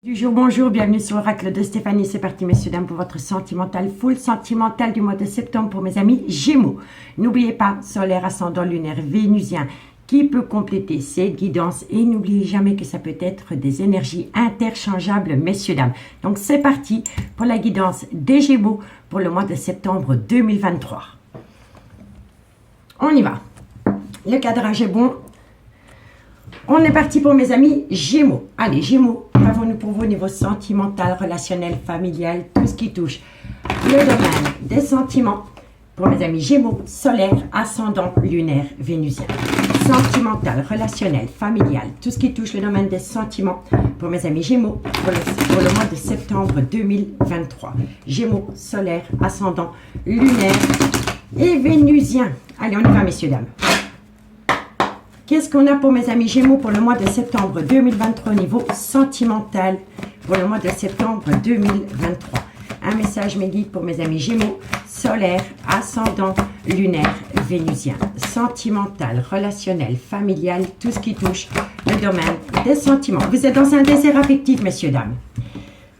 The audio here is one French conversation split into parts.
Du jour, bonjour, bienvenue sur l'oracle de Stéphanie. C'est parti, messieurs, dames, pour votre sentimental, full sentimental du mois de septembre pour mes amis Gémeaux. N'oubliez pas, solaire, ascendant, lunaire, vénusien, qui peut compléter cette guidance. Et n'oubliez jamais que ça peut être des énergies interchangeables, messieurs, dames. Donc, c'est parti pour la guidance des Gémeaux pour le mois de septembre 2023. On y va. Le cadrage est bon. On est parti pour mes amis Gémeaux. Allez, Gémeaux, qu'avons-nous pour vous au niveau sentimental, relationnel, familial, tout ce qui touche le domaine des sentiments pour mes amis Gémeaux, solaire, ascendant, lunaire, vénusien. Sentimental, relationnel, familial, tout ce qui touche le domaine des sentiments pour mes amis Gémeaux pour le mois de septembre 2023. Gémeaux, solaire, ascendant, lunaire et vénusien. Allez, on y va, messieurs, dames. Qu'est-ce qu'on a pour mes amis Gémeaux pour le mois de septembre 2023 au niveau sentimental pour le mois de septembre 2023? Un message mes guides pour mes amis Gémeaux, solaire, ascendant, lunaire, vénusien. Sentimental, relationnel, familial, tout ce qui touche le domaine des sentiments. Vous êtes dans un désert affectif, messieurs, dames.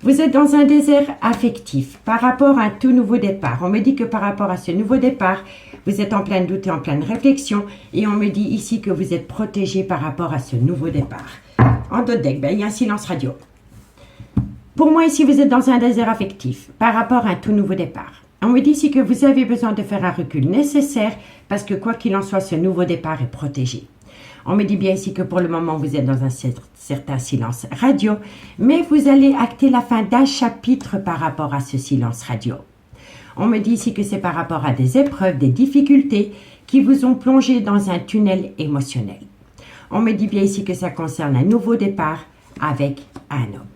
Vous êtes dans un désert affectif par rapport à un tout nouveau départ. On me dit que par rapport à ce nouveau départ, vous êtes en plein doute et en pleine réflexion. Et on me dit ici que vous êtes protégé par rapport à ce nouveau départ. En d'autres decks, il y a un silence radio. Pour moi, ici, vous êtes dans un désert affectif par rapport à un tout nouveau départ. On me dit ici que vous avez besoin de faire un recul nécessaire parce que quoi qu'il en soit, ce nouveau départ est protégé. On me dit bien ici que pour le moment, vous êtes dans un certain silence radio, mais vous allez acter la fin d'un chapitre par rapport à ce silence radio. On me dit ici que c'est par rapport à des épreuves, des difficultés qui vous ont plongé dans un tunnel émotionnel. On me dit bien ici que ça concerne un nouveau départ avec un homme.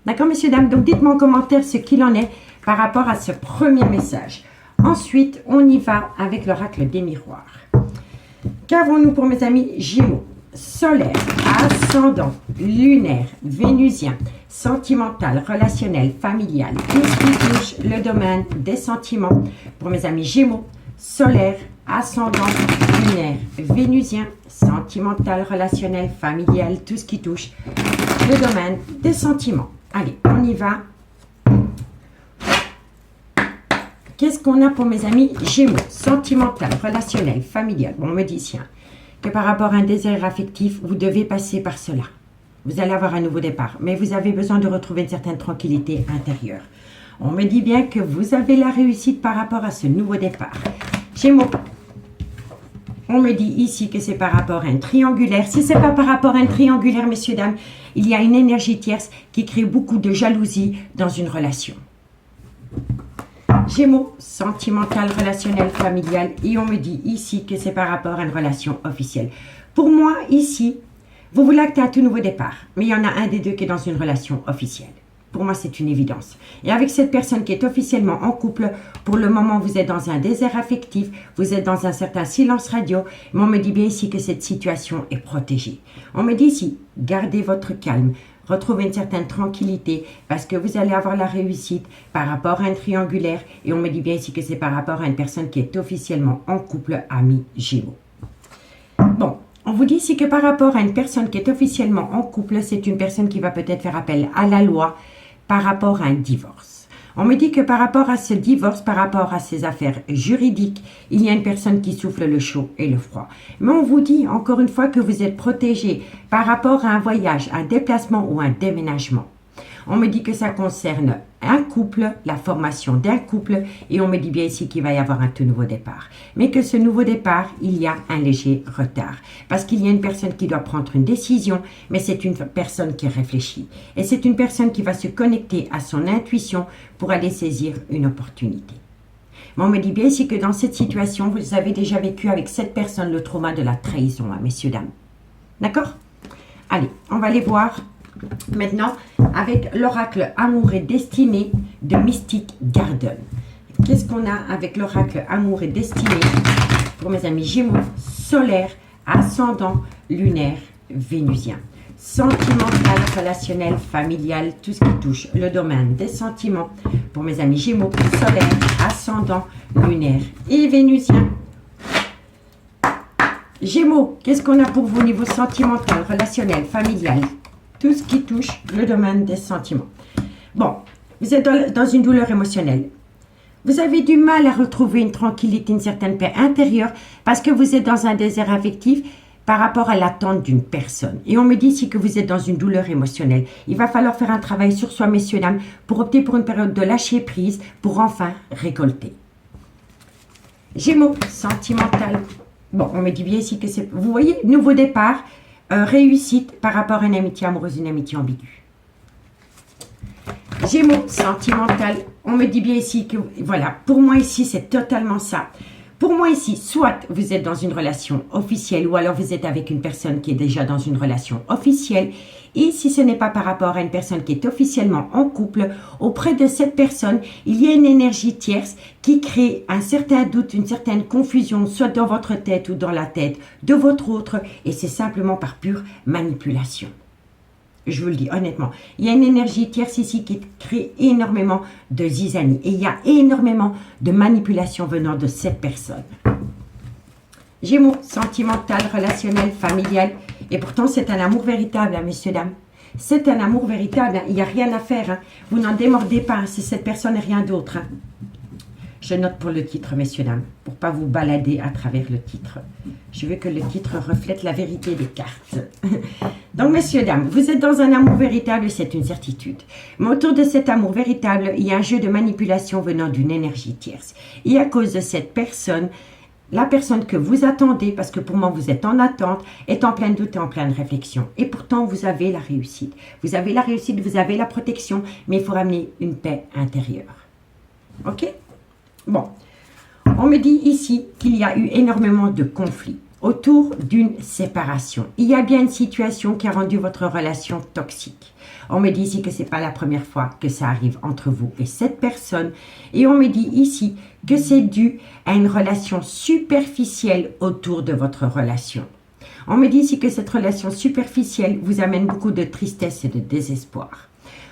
D'accord, messieurs, dames? Donc, dites-moi en commentaire ce qu'il en est par rapport à ce premier message. Ensuite, on y va avec l'oracle des miroirs. Qu'avons-nous pour mes amis Gémeaux? Solaire, ascendant, lunaire, vénusien, sentimental, relationnel, familial, tout ce qui touche le domaine des sentiments pour mes amis Gémeaux, solaire, ascendant, lunaire, vénusien, sentimental, relationnel, familial, tout ce qui touche le domaine des sentiments. Allez, on y va. Qu'est-ce qu'on a pour mes amis Gémeaux? Sentimental, relationnel, familial. Bon, on me dit ici que par rapport à un désert affectif, vous devez passer par cela. Vous allez avoir un nouveau départ, mais vous avez besoin de retrouver une certaine tranquillité intérieure. On me dit bien que vous avez la réussite par rapport à ce nouveau départ. Gémeaux, on me dit ici que c'est par rapport à un triangulaire. Si ce n'est pas par rapport à un triangulaire, messieurs, dames, il y a une énergie tierce qui crée beaucoup de jalousie dans une relation. Gémeaux, sentimental, relationnel, familial. Et on me dit ici que c'est par rapport à une relation officielle. Pour moi, ici, vous voulez acter un tout nouveau départ. Mais il y en a un des deux qui est dans une relation officielle. Pour moi, c'est une évidence. Et avec cette personne qui est officiellement en couple, pour le moment, vous êtes dans un désert affectif. Vous êtes dans un certain silence radio. Mais on me dit bien ici que cette situation est protégée. On me dit ici, gardez votre calme. Retrouvez une certaine tranquillité parce que vous allez avoir la réussite par rapport à un triangulaire et on me dit bien ici que c'est par rapport à une personne qui est officiellement en couple, ami Gémeaux. Bon, on vous dit ici que par rapport à une personne qui est officiellement en couple, c'est une personne qui va peut-être faire appel à la loi par rapport à un divorce. On me dit que par rapport à ce divorce, par rapport à ces affaires juridiques, il y a une personne qui souffle le chaud et le froid. Mais on vous dit encore une fois que vous êtes protégé par rapport à un voyage, un déplacement ou un déménagement. On me dit que ça concerne un couple, la formation d'un couple, et on me dit bien ici qu'il va y avoir un tout nouveau départ. Mais que ce nouveau départ, il y a un léger retard. Parce qu'il y a une personne qui doit prendre une décision, mais c'est une personne qui réfléchit. Et c'est une personne qui va se connecter à son intuition pour aller saisir une opportunité. Mais on me dit bien ici que dans cette situation, vous avez déjà vécu avec cette personne le trauma de la trahison, hein, messieurs, dames. D'accord? Allez, on va aller voir maintenant avec l'oracle Amour et Destinée de Mystic Garden. Qu'est-ce qu'on a avec l'oracle Amour et Destinée pour mes amis Gémeaux, solaire, ascendant, lunaire, vénusien. Sentimental, relationnel, familial, tout ce qui touche le domaine des sentiments pour mes amis Gémeaux, solaire, ascendant, lunaire et vénusien. Gémeaux, qu'est-ce qu'on a pour vous au niveau sentimental, relationnel, familial? tout ce qui touche le domaine des sentiments. Bon, vous êtes dans une douleur émotionnelle. Vous avez du mal à retrouver une tranquillité, une certaine paix intérieure parce que vous êtes dans un désert affectif par rapport à l'attente d'une personne. Et on me dit ici que vous êtes dans une douleur émotionnelle. Il va falloir faire un travail sur soi, messieurs, dames, pour opter pour une période de lâcher prise pour enfin récolter. Gémeaux, sentimental. Bon, on me dit bien ici que c'est... Vous voyez, nouveau départ, réussite par rapport à une amitié amoureuse, une amitié ambiguë. Gémeaux, sentimental. On me dit bien ici que... Voilà, pour moi ici, c'est totalement ça. Pour moi ici, soit vous êtes dans une relation officielle ou alors vous êtes avec une personne qui est déjà dans une relation officielle. Et si ce n'est pas par rapport à une personne qui est officiellement en couple, auprès de cette personne, il y a une énergie tierce qui crée un certain doute, une certaine confusion, soit dans votre tête ou dans la tête de votre autre. Et c'est simplement par pure manipulation. Je vous le dis honnêtement, il y a une énergie tierce ici qui crée énormément de zizanie. Et il y a énormément de manipulation venant de cette personne. Gémeaux, sentimental, relationnel, familial. Et pourtant, c'est un amour véritable, hein, messieurs, dames. C'est un amour véritable. Hein. Il n'y a rien à faire. Hein. Vous n'en démordez pas. Hein. C'est cette personne et rien d'autre. Hein. Je note pour le titre, messieurs, dames, pour ne pas vous balader à travers le titre. Je veux que le titre reflète la vérité des cartes. Donc, messieurs, dames, vous êtes dans un amour véritable, c'est une certitude. Mais autour de cet amour véritable, il y a un jeu de manipulation venant d'une énergie tierce. Et à cause de cette personne, la personne que vous attendez, parce que pour moi, vous êtes en attente, est en plein doute et en pleine réflexion. Et pourtant, vous avez la réussite. Vous avez la réussite, vous avez la protection, mais il faut ramener une paix intérieure. OK? Bon, on me dit ici qu'il y a eu énormément de conflits autour d'une séparation. Il y a bien une situation qui a rendu votre relation toxique. On me dit ici que ce n'est pas la première fois que ça arrive entre vous et cette personne. Et on me dit ici que c'est dû à une relation superficielle autour de votre relation. On me dit ici que cette relation superficielle vous amène beaucoup de tristesse et de désespoir.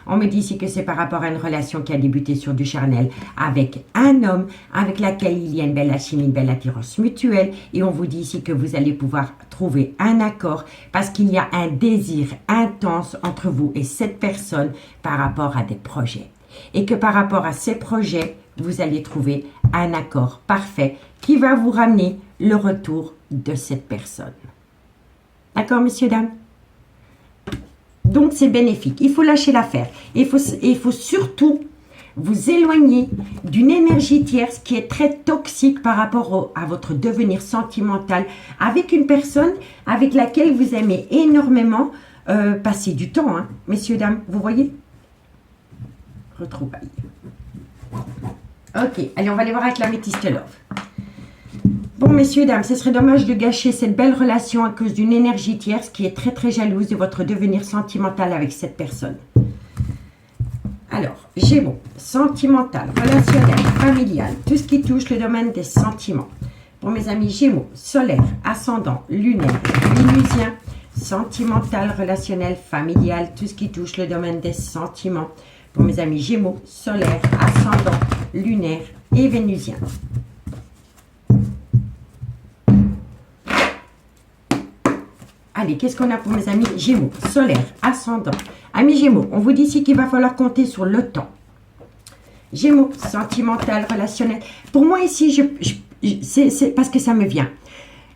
On me dit ici que c'est par rapport à une relation qui a débuté sur du charnel avec un homme avec laquelle il y a une belle alchimie, une belle attirance mutuelle. Et on vous dit ici que vous allez pouvoir trouver un accord parce qu'il y a un désir intense entre vous et cette personne par rapport à des projets. Et que par rapport à ces projets, vous allez trouver un accord parfait qui va vous ramener le retour de cette personne. D'accord, messieurs, dames? Donc, c'est bénéfique. Il faut lâcher l'affaire. Il faut surtout vous éloigner d'une énergie tierce qui est très toxique par rapport à votre devenir sentimental avec une personne avec laquelle vous aimez énormément passer du temps. Hein. Messieurs, dames, vous voyez? Retrouvailles. Ok, allez, on va aller voir avec l'améthyste love. Bon, messieurs, dames, ce serait dommage de gâcher cette belle relation à cause d'une énergie tierce qui est très, très jalouse de votre devenir sentimental avec cette personne. Alors, Gémeaux, sentimental, relationnel, familial, tout ce qui touche le domaine des sentiments. Pour mes amis Gémeaux, solaire, ascendant, lunaire, vénusien, sentimental, relationnel, familial, tout ce qui touche le domaine des sentiments. Pour mes amis Gémeaux, solaire, ascendant, lunaire et vénusien. Allez, qu'est-ce qu'on a pour mes amis Gémeaux, solaire, ascendant. Amis Gémeaux, on vous dit ici qu'il va falloir compter sur le temps. Gémeaux, sentimental, relationnel. Pour moi ici, c'est parce que ça me vient.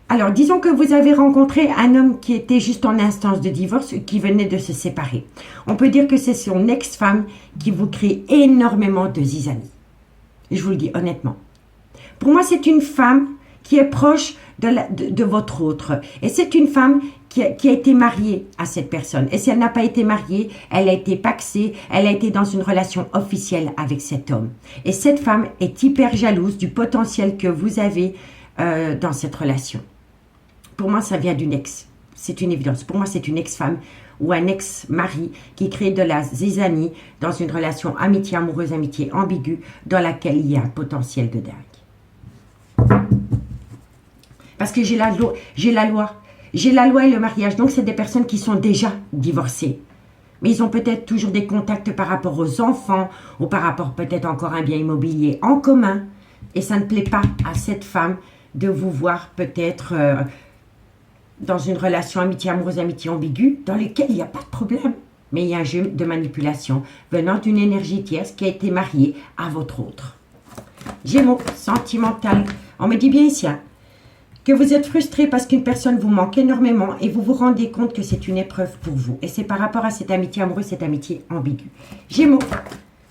Alors, disons que vous avez rencontré un homme qui était juste en instance de divorce, qui venait de se séparer. On peut dire que c'est son ex-femme qui vous crée énormément de zizanie. Je vous le dis honnêtement. Pour moi, c'est une femme qui est proche de votre autre. Et c'est une femme qui a été mariée à cette personne. Et si elle n'a pas été mariée, elle a été paxée, elle a été dans une relation officielle avec cet homme. Et cette femme est hyper jalouse du potentiel que vous avez dans cette relation. Pour moi, ça vient d'une ex. C'est une évidence. Pour moi, c'est une ex-femme ou un ex-mari qui crée de la zizanie dans une relation amitié amoureuse, amitié ambiguë, dans laquelle il y a un potentiel de dingue. Parce que j'ai la loi et le mariage. Donc, c'est des personnes qui sont déjà divorcées. Mais ils ont peut-être toujours des contacts par rapport aux enfants ou par rapport peut-être encore à un bien immobilier en commun. Et ça ne plaît pas à cette femme de vous voir peut-être dans une relation amitié amoureuse, amitié ambiguë, dans laquelle il n'y a pas de problème. Mais il y a un jeu de manipulation venant d'une énergie tierce qui a été mariée à votre autre. Gémeaux, sentimental. On me dit bien ici que vous êtes frustré parce qu'une personne vous manque énormément et vous vous rendez compte que c'est une épreuve pour vous. Et c'est par rapport à cette amitié amoureuse, cette amitié ambiguë. Gémeaux,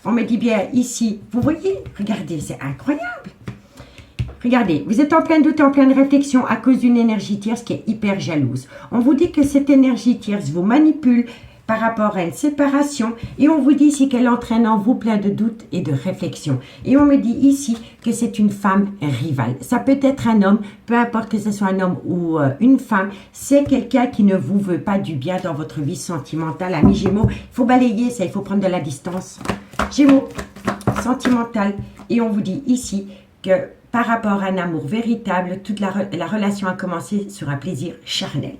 on me dit bien ici, vous voyez, regardez, c'est incroyable. Regardez, vous êtes en plein doute et en pleine réflexion à cause d'une énergie tierce qui est hyper jalouse. On vous dit que cette énergie tierce vous manipule par rapport à une séparation et on vous dit ici qu'elle entraîne en vous plein de doutes et de réflexions. Et on me dit ici que c'est une femme rivale. Ça peut être un homme, peu importe que ce soit un homme ou une femme, c'est quelqu'un qui ne vous veut pas du bien dans votre vie sentimentale. Amis Gémeaux, il faut balayer ça, il faut prendre de la distance. Gémeaux, sentimental. Et on vous dit ici que par rapport à un amour véritable, toute la relation a commencé sur un plaisir charnel.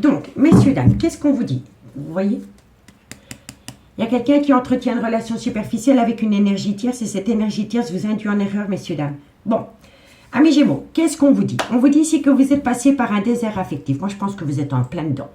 Donc, messieurs, dames, qu'est-ce qu'on vous dit? Vous voyez? Il y a quelqu'un qui entretient une relation superficielle avec une énergie tierce et cette énergie tierce vous induit en erreur, messieurs, dames. Bon, amis Gémeaux, qu'est-ce qu'on vous dit? On vous dit ici que vous êtes passé par un désert affectif. Moi, je pense que vous êtes en plein dedans.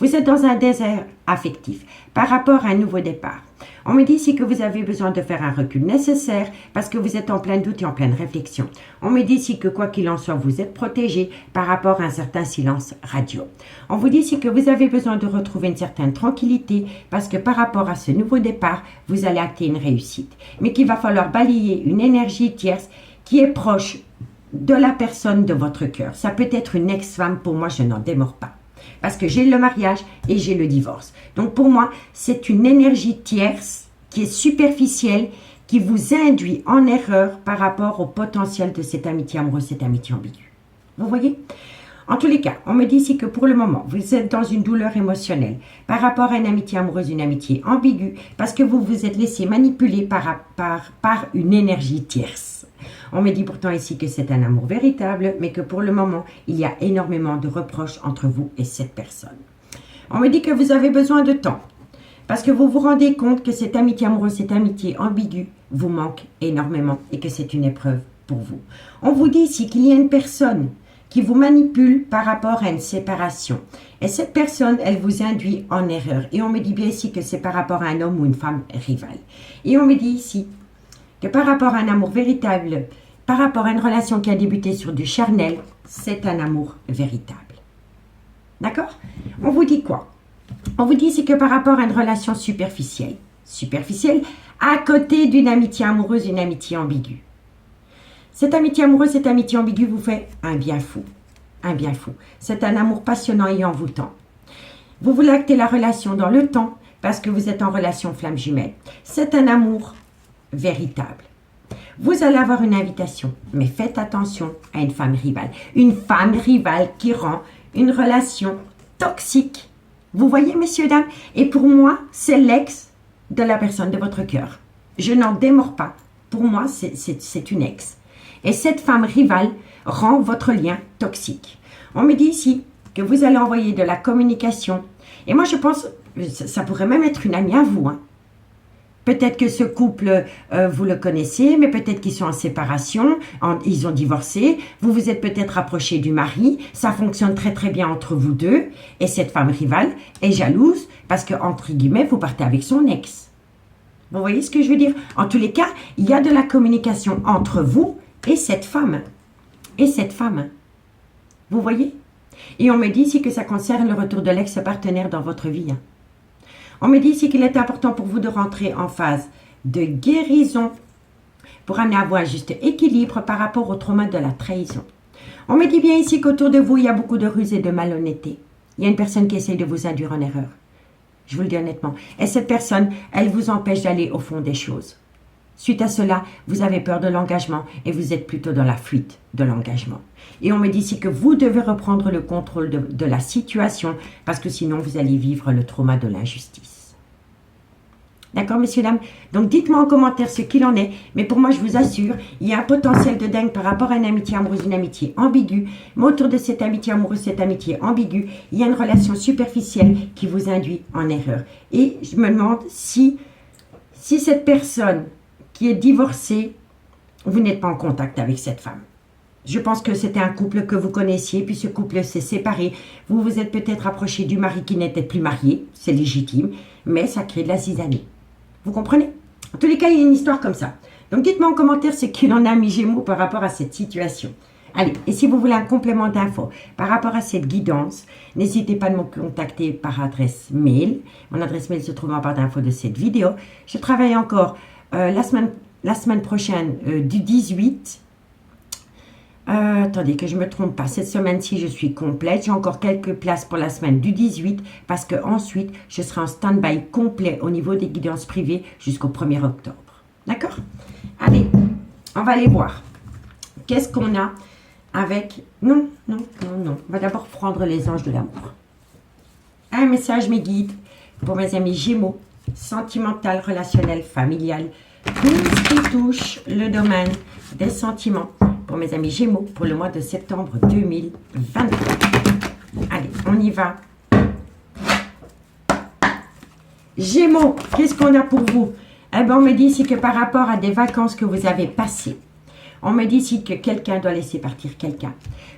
Vous êtes dans un désert affectif par rapport à un nouveau départ. On me dit ici que vous avez besoin de faire un recul nécessaire parce que vous êtes en plein doute et en pleine réflexion. On me dit ici que quoi qu'il en soit, vous êtes protégé par rapport à un certain silence radio. On vous dit ici que vous avez besoin de retrouver une certaine tranquillité parce que par rapport à ce nouveau départ, vous allez acter une réussite. Mais qu'il va falloir balayer une énergie tierce qui est proche de la personne de votre cœur. Ça peut être une ex-femme, pour moi, je n'en démords pas. Parce que j'ai le mariage et j'ai le divorce. Donc pour moi, c'est une énergie tierce qui est superficielle, qui vous induit en erreur par rapport au potentiel de cette amitié amoureuse, cette amitié ambiguë. Vous voyez? En tous les cas, on me dit ici que pour le moment, vous êtes dans une douleur émotionnelle par rapport à une amitié amoureuse, une amitié ambiguë, parce que vous vous êtes laissé manipuler par une énergie tierce. On me dit pourtant ici que c'est un amour véritable, mais que pour le moment, il y a énormément de reproches entre vous et cette personne. On me dit que vous avez besoin de temps, parce que vous vous rendez compte que cette amitié amoureuse, cette amitié ambiguë, vous manque énormément et que c'est une épreuve pour vous. On vous dit ici qu'il y a une personne qui vous manipule par rapport à une séparation. Et cette personne, elle vous induit en erreur. Et on me dit bien ici que c'est par rapport à un homme ou une femme rivale. Et on me dit ici que par rapport à un amour véritable, par rapport à une relation qui a débuté sur du charnel, c'est un amour véritable. D'accord? On vous dit quoi? On vous dit ici que par rapport à une relation superficielle, à côté d'une amitié amoureuse, une amitié ambiguë. Cette amitié amoureuse, cette amitié ambiguë vous fait un bien fou. Un bien fou. C'est un amour passionnant et envoûtant. Vous voulez acter la relation dans le temps parce que vous êtes en relation flamme jumelle. C'est un amour véritable. Vous allez avoir une invitation, mais faites attention à une femme rivale. Une femme rivale qui rend une relation toxique. Vous voyez, messieurs, dames? Et pour moi, c'est l'ex de la personne de votre cœur. Je n'en démords pas. Pour moi, c'est une ex. Et cette femme rivale rend votre lien toxique. On me dit ici que vous allez envoyer de la communication. Et moi, je pense, ça pourrait même être une amie à vous. Hein. Peut-être que ce couple, vous le connaissez, mais peut-être qu'ils sont en séparation, ils ont divorcé. Vous vous êtes peut-être rapproché du mari. Ça fonctionne très très bien entre vous deux. Et cette femme rivale est jalouse parce que, entre guillemets, vous partez avec son ex. Vous voyez ce que je veux dire? En tous les cas, il y a de la communication entre vous et cette femme. Et cette femme. Vous voyez? Et on me dit ici que ça concerne le retour de l'ex-partenaire dans votre vie. Hein. On me dit ici qu'il est important pour vous de rentrer en phase de guérison pour amener à vous un juste équilibre par rapport au trauma de la trahison. On me dit bien ici qu'autour de vous, il y a beaucoup de ruses et de malhonnêteté. Il y a une personne qui essaye de vous induire en erreur. Je vous le dis honnêtement. Et cette personne, elle vous empêche d'aller au fond des choses. Suite à cela, vous avez peur de l'engagement et vous êtes plutôt dans la fuite de l'engagement. Et on me dit ici que vous devez reprendre le contrôle de la situation parce que sinon vous allez vivre le trauma de l'injustice. D'accord, messieurs, dames? Donc dites-moi en commentaire ce qu'il en est. Mais pour moi, je vous assure, il y a un potentiel de dingue par rapport à une amitié amoureuse, une amitié ambiguë. Mais autour de cette amitié amoureuse, cette amitié ambiguë, il y a une relation superficielle qui vous induit en erreur. Et je me demande si cette personne qui est divorcée, vous n'êtes pas en contact avec cette femme. Je pense que c'était un couple que vous connaissiez, puis ce couple s'est séparé. Vous vous êtes peut-être approché du mari qui n'était plus marié, c'est légitime, mais ça crée de la zizanie. Vous comprenez? En tous les cas, il y a une histoire comme ça. Donc dites-moi en commentaire ce qu'il en a, mis Gémeaux, par rapport à cette situation. Allez, et si vous voulez un complément d'infos par rapport à cette guidance, n'hésitez pas à me contacter par adresse mail. Mon adresse mail se trouve en barre d'infos de cette vidéo. Je travaille encore la semaine prochaine du 18. Attendez que je ne me trompe pas. Cette semaine-ci, je suis complète. J'ai encore quelques places pour la semaine du 18 parce que ensuite, je serai en stand-by complet au niveau des guidances privées jusqu'au 1er octobre. D'accord? Allez, on va aller voir. Qu'est-ce qu'on a avec... Non. On va d'abord prendre les anges de l'amour. Un message, mes guides, pour mes amis Gémeaux, sentimental, relationnel, familial, tout ce qui touche le domaine des sentiments. Pour mes amis Gémeaux, pour le mois de septembre 2023. Allez, on y va. Gémeaux, qu'est-ce qu'on a pour vous? Eh bien, on me dit ici que par rapport à des vacances que vous avez passées, on me dit ici que quelqu'un doit laisser partir quelqu'un.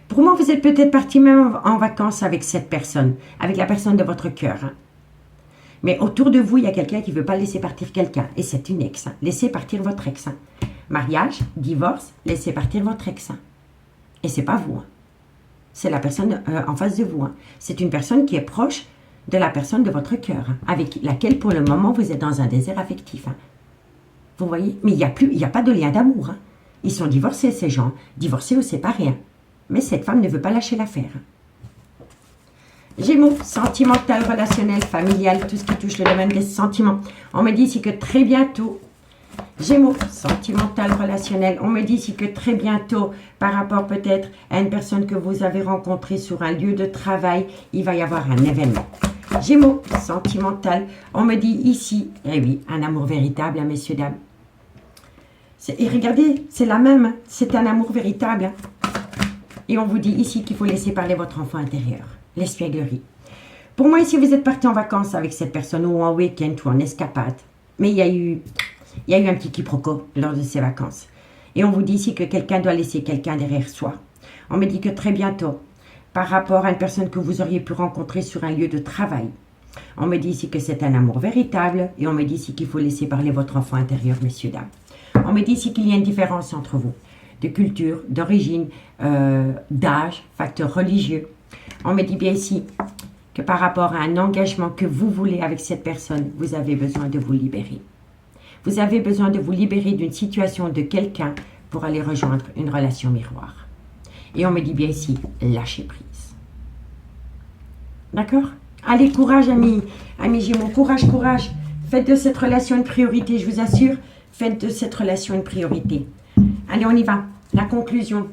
Pour moi, vous êtes peut-être parti même en vacances avec cette personne, avec la personne de votre cœur. Hein. Mais autour de vous, il y a quelqu'un qui ne veut pas laisser partir quelqu'un. Et c'est une ex. Hein. Laissez partir votre ex. Hein. Mariage, divorce, laissez partir votre ex. Hein. Et c'est pas vous. Hein. C'est la personne en face de vous. Hein. C'est une personne qui est proche de la personne de votre cœur, hein, avec laquelle pour le moment vous êtes dans un désert affectif. Hein. Vous voyez? Mais il n'y a pas de lien d'amour. Hein. Ils sont divorcés, ces gens. Divorcés ou séparés. Hein. Mais cette femme ne veut pas lâcher l'affaire. Hein. Gémeaux, sentimental, relationnel, familial, tout ce qui touche le domaine des sentiments. On me dit ici que très bientôt, Gémeaux, sentimental, relationnel, on me dit ici que très bientôt, par rapport peut-être à une personne que vous avez rencontrée sur un lieu de travail, il va y avoir un événement. Gémeaux, sentimental, on me dit ici, eh oui, un amour véritable, hein, messieurs, dames. Et regardez, c'est la même, c'est un amour véritable. Hein. Et on vous dit ici qu'il faut laisser parler votre enfant intérieur. L'espièglerie. Pour moi, ici, vous êtes parti en vacances avec cette personne ou en week-end ou en escapade. Mais il y a eu un petit quiproquo lors de ces vacances. Et on vous dit ici que quelqu'un doit laisser quelqu'un derrière soi. On me dit que très bientôt, par rapport à une personne que vous auriez pu rencontrer sur un lieu de travail, on me dit ici que c'est un amour véritable. Et on me dit ici qu'il faut laisser parler votre enfant intérieur, messieurs, dames. On me dit ici qu'il y a une différence entre vous. De culture, d'origine, d'âge, facteur religieux. On me dit bien ici que par rapport à un engagement que vous voulez avec cette personne, vous avez besoin de vous libérer. Vous avez besoin de vous libérer d'une situation de quelqu'un pour aller rejoindre une relation miroir. Et on me dit bien ici, lâcher prise. D'accord? Allez, courage, amis Gémeaux, courage, courage. Faites de cette relation une priorité, je vous assure. Faites de cette relation une priorité. Allez, on y va. La conclusion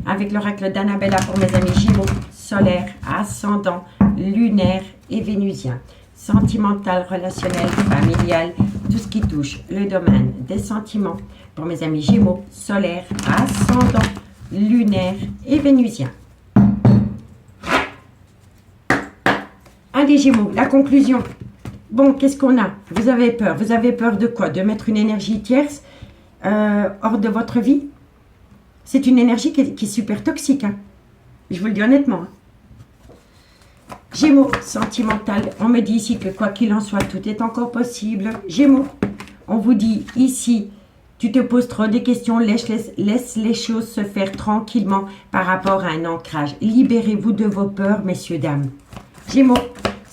avec l'oracle d'Annabella pour mes amis Gémeaux, solaire, ascendant, lunaire et vénusien. Sentimental, relationnel, familial, tout ce qui touche le domaine des sentiments pour mes amis Gémeaux, solaire, ascendant, lunaire et vénusien. Allez Gémeaux, la conclusion. Bon, qu'est-ce qu'on a? Vous avez peur. Vous avez peur de quoi? De mettre une énergie tierce hors de votre vie? C'est une énergie qui est super toxique. Hein. Je vous le dis honnêtement. Hein. Gémeaux, sentimental. On me dit ici que quoi qu'il en soit, tout est encore possible. Gémeaux, on vous dit ici, tu te poses trop des questions, laisse les choses se faire tranquillement par rapport à un ancrage. Libérez-vous de vos peurs, messieurs, dames. Gémeaux,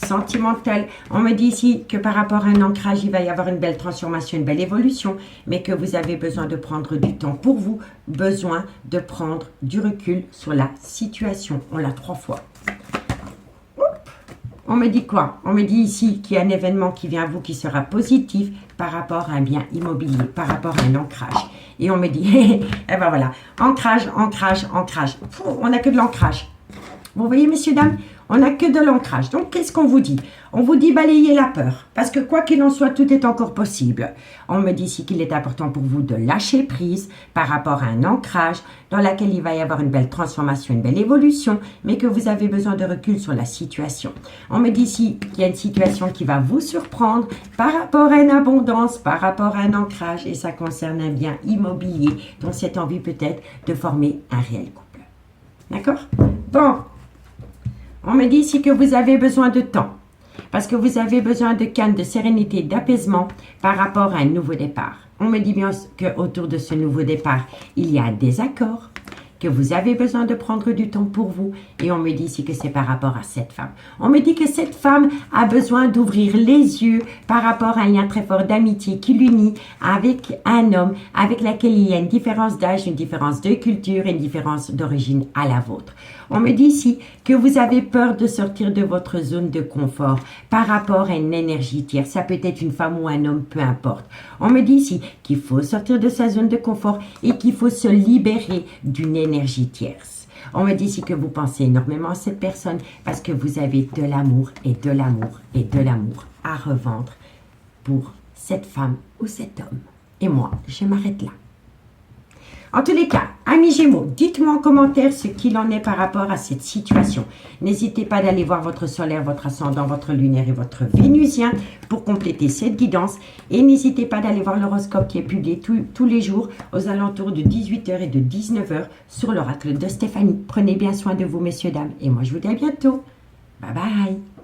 sentimental. On me dit ici que par rapport à un ancrage, il va y avoir une belle transformation, une belle évolution, mais que vous avez besoin de prendre du temps pour vous, besoin de prendre du recul sur la situation. On l'a 3 fois. On me dit quoi? On me dit ici qu'il y a un événement qui vient à vous qui sera positif par rapport à un bien immobilier, par rapport à un ancrage. Et on me dit, eh ben voilà, ancrage, ancrage, ancrage. On n'a que de l'ancrage. Vous voyez, messieurs, dames, on n'a que de l'ancrage. Donc, qu'est-ce qu'on vous dit? On vous dit balayer la peur. Parce que quoi qu'il en soit, tout est encore possible. On me dit ici qu'il est important pour vous de lâcher prise par rapport à un ancrage dans lequel il va y avoir une belle transformation, une belle évolution, mais que vous avez besoin de recul sur la situation. On me dit ici qu'il y a une situation qui va vous surprendre par rapport à une abondance, par rapport à un ancrage, et ça concerne un bien immobilier dont c'est envie peut-être de former un réel couple. D'accord? Bon, on me dit ici que vous avez besoin de temps. Parce que vous avez besoin de calme, de sérénité, d'apaisement par rapport à un nouveau départ. On me dit bien qu'autour de ce nouveau départ, il y a des accords, que vous avez besoin de prendre du temps pour vous. Et on me dit ici que c'est par rapport à cette femme. On me dit que cette femme a besoin d'ouvrir les yeux par rapport à un lien très fort d'amitié qui l'unit avec un homme avec lequel il y a une différence d'âge, une différence de culture et une différence d'origine à la vôtre. On me dit ici que vous avez peur de sortir de votre zone de confort par rapport à une énergie tierce. Ça peut être une femme ou un homme, peu importe. On me dit ici qu'il faut sortir de sa zone de confort et qu'il faut se libérer d'une énergie tierce. On me dit ici que vous pensez énormément à cette personne parce que vous avez de l'amour et de l'amour et de l'amour à revendre pour cette femme ou cet homme. Et moi, je m'arrête là. En tous les cas, amis Gémeaux, dites-moi en commentaire ce qu'il en est par rapport à cette situation. N'hésitez pas d'aller voir votre solaire, votre ascendant, votre lunaire et votre vénusien pour compléter cette guidance. Et n'hésitez pas d'aller voir l'horoscope qui est publié tous les jours aux alentours de 18h et de 19h sur l'oracle de Stéphanie. Prenez bien soin de vous, messieurs, dames. Et moi, je vous dis à bientôt. Bye bye.